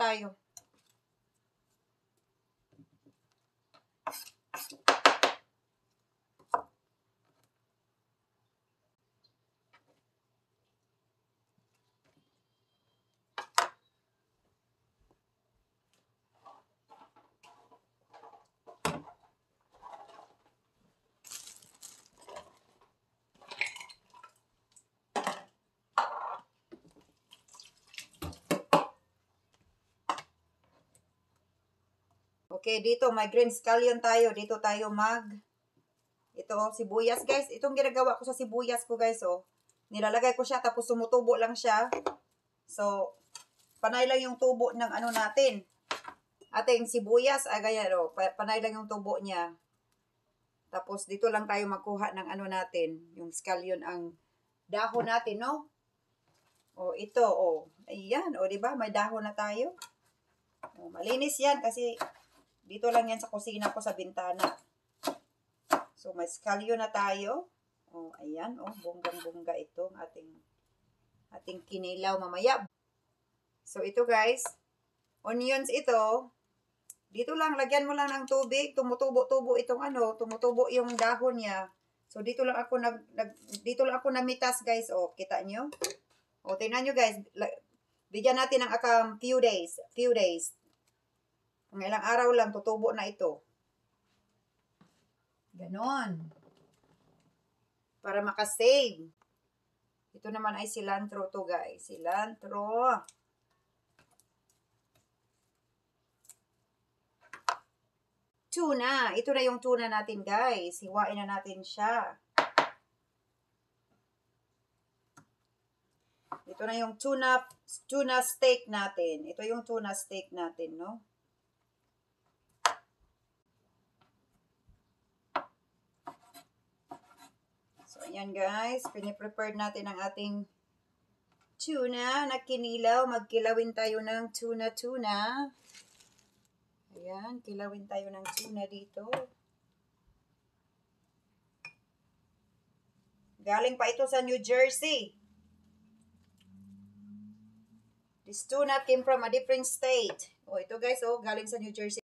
tayo. Okay, dito may green scallion tayo. Dito tayo ito, sibuyas, guys. Itong ginagawa ko sa sibuyas ko, guys, oh. Nilalagay ko siya, tapos sumutubo lang siya. So, panay lang yung tubo ng ano natin. Ating sibuyas, ganyan, oh. Panay lang yung tubo niya. Tapos, dito lang tayo magkuha ng ano natin. Yung scallion ang dahon natin, no? Oh, ito, oh. Ayan, oh, diba? May dahon na tayo. Oh, malinis yan kasi dito lang yan sa kusina ko sa bintana. So, may scallion na tayo. Oh, ayan. Oh, bonggang-bongga itong ating kinilaw mamaya. So, ito guys. Onions ito. Dito lang, lagyan mo lang ng tubig. Tumutubo-tubo itong tumutubo yung dahon niya. So, dito lang ako namitas guys. Oh, kita nyo? Oh, tingnan nyo guys. Bigyan natin ng few days. Ang ilang araw lang, tutubo na ito. Ganon. Para makasave. Ito naman ay cilantro to guys. Cilantro. Tuna. Ito na yung tuna natin guys. Hiwain na natin siya. Ito na yung tuna steak natin. Ito yung tuna steak natin, no? So, ayan guys. Piniprepare natin ang ating tuna na kinilaw. Magkilawin tayo ng tuna. Ayan. Kilawin tayo ng tuna dito. Galing pa ito sa New Jersey. This tuna came from a different state. Oh, ito guys, oh, galing sa New Jersey.